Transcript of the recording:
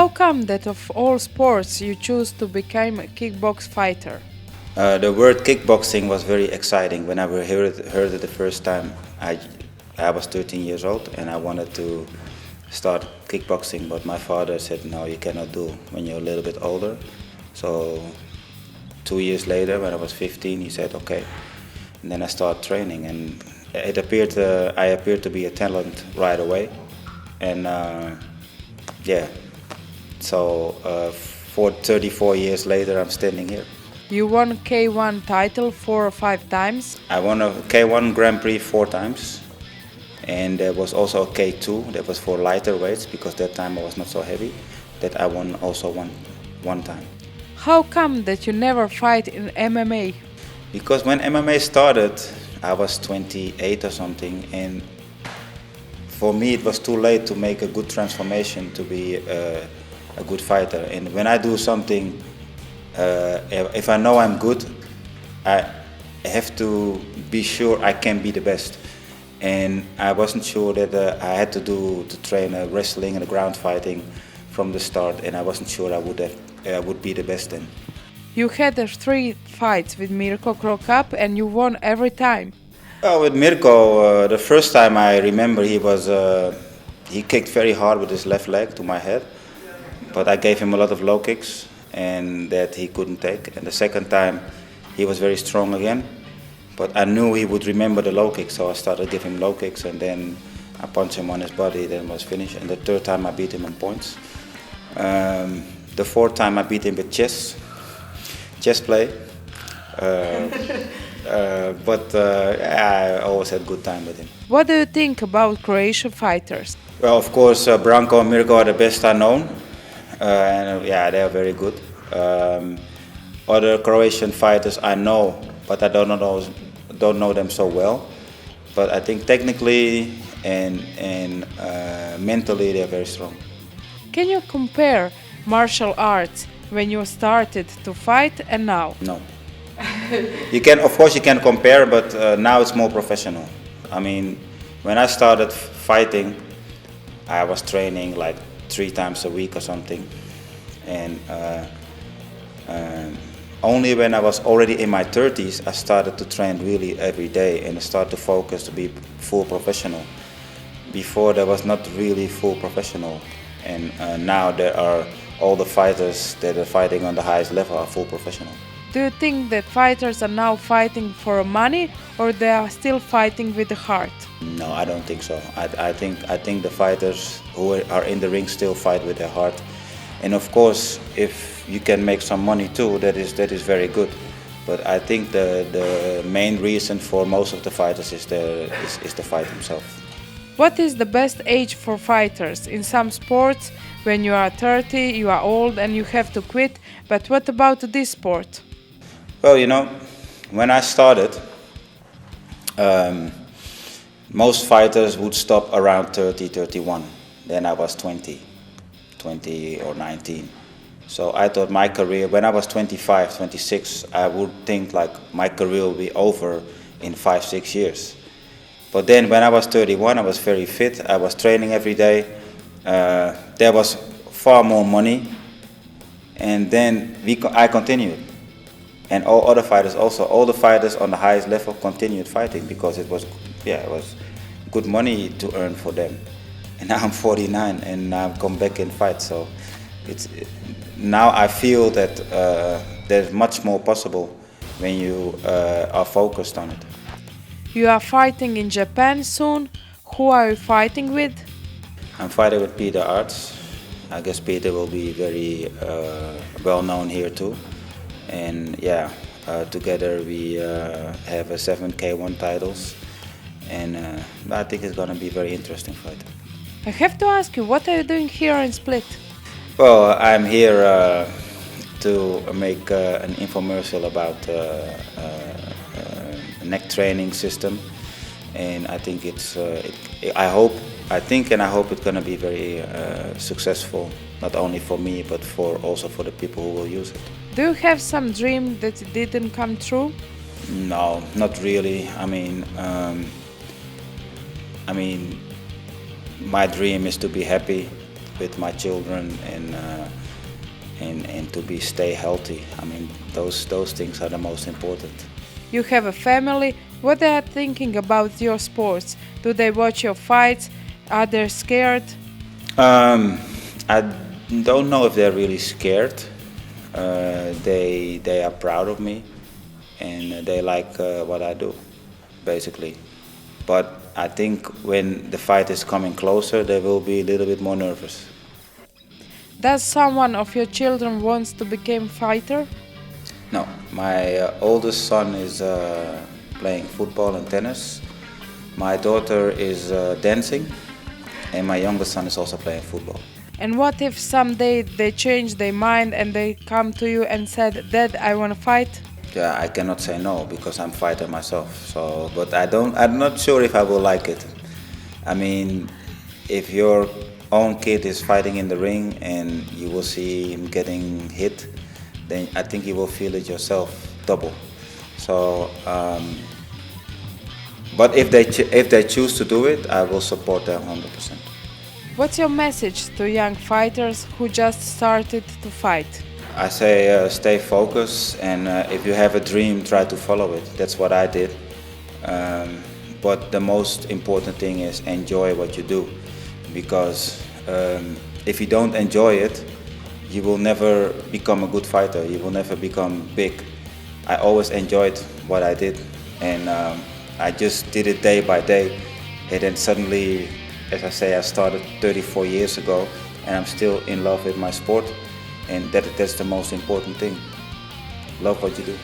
How come that of all sports you choose to become a kickbox fighter? The word kickboxing was very exciting. When I heard it the first time, I was 13 years old and I wanted to start kickboxing, but my father said, no, you cannot do when you're a little bit older. So 2 years later, when I was 15, he said, okay. And then I started training, and I appeared to be a talent right away. And yeah, so 34 years later, I'm standing here. You won K1 title 4 or 5 times. I won a K1 Grand Prix 4 times, and there was also a K2 that was for lighter weights, because that time I was not so heavy, that I won also one time. How come that you never fight in MMA? Because when MMA started, I was 28 or something, and for me it was too late to make a good transformation to be a good fighter. And when I do something, if I know I'm good, I have to be sure I can be the best. And I wasn't sure that I had to train wrestling and ground fighting from the start, and I wasn't sure I would be the best then. You had 3 fights with Mirko Cro Cop and you won every time. Well, with Mirko, the first time I remember he kicked very hard with his left leg to my head, but I gave him a lot of low kicks and that he couldn't take. And the second time he was very strong again, but I knew he would remember the low kicks, so I started giving him low kicks, and then I punched him on his body, then it was finished. And the third time I beat him on points. The fourth time I beat him with chess play. But I always had a good time with him. What do you think about Croatian fighters? Well, of course, Branko and Mirko are the best I know, and yeah, they are very good. Other Croatian fighters I know, but I don't know them so well. But I think technically and mentally they are very strong. Can you compare martial arts when you started to fight and now? No. Of course you can compare, but now it's more professional. I mean, when I started fighting, I was training like 3 times a week or something, and only when I was already in my 30s, I started to train really every day and start to focus to be full professional. Before there was not really full professional, and now there are all the fighters that are fighting on the highest level are full professional. Do you think that fighters are now fighting for money, or they are still fighting with the heart? No, I don't think so. I think the fighters who are in the ring still fight with their heart. And of course, if you can make some money too, that is very good. But I think the main reason for most of the fighters is the fight himself. What is the best age for fighters? In some sports, when you are 30, you are old and you have to quit. But what about this sport? Well, when I started, most fighters would stop around 30, 31. Then I was 20 or 19. So I thought my career, when I was 25, 26, I would think like my career will be over in 5, 6 years. But then when I was 31, I was very fit. I was training every day. There was far more money. And then I continued. And all other fighters also, all the fighters on the highest level continued fighting because it was good money to earn for them. And now I'm 49 and now I've come back and fight. So now I feel that there's much more possible when you are focused on it. You are fighting in Japan soon. Who are you fighting with? I'm fighting with Peter Arts. I guess Peter will be very well known here too. And yeah, together we have 7 K1 titles. And I think it's going to be a very interesting fight. I have to ask you, what are you doing here in Split? Well, I'm here to make an infomercial about a neck training system, and I think I hope it's going to be very successful, not only for me but also for the people who will use it. Do you have some dream that didn't come true? No, not really. I mean, my dream is to be happy with my children and and to stay healthy. I mean, those things are the most important. You have a family. What they are thinking about your sports? Do they watch your fights? Are they scared? I don't know if they're really scared. They are proud of me, and they like what I do, basically. But I think when the fight is coming closer, they will be a little bit more nervous. Does someone of your children wants to become fighter? No, my oldest son is playing football and tennis. My daughter is dancing, and my youngest son is also playing football. And what if someday they change their mind and they come to you and said, "Dad, I want to fight"? Yeah, I cannot say no because I'm a fighter myself. So, but I'm not sure if I will like it. I mean, if your own kid is fighting in the ring and you will see him getting hit, then I think you will feel it yourself double. So, but if they choose to do it, I will support them 100%. What's your message to young fighters who just started to fight? I say stay focused, and if you have a dream, try to follow it. That's what I did. But the most important thing is enjoy what you do, because if you don't enjoy it, you will never become a good fighter. You will never become big. I always enjoyed what I did, and I just did it day by day. And then suddenly, as I say, I started 34 years ago, and I'm still in love with my sport. And that's the most important thing. Love what you do.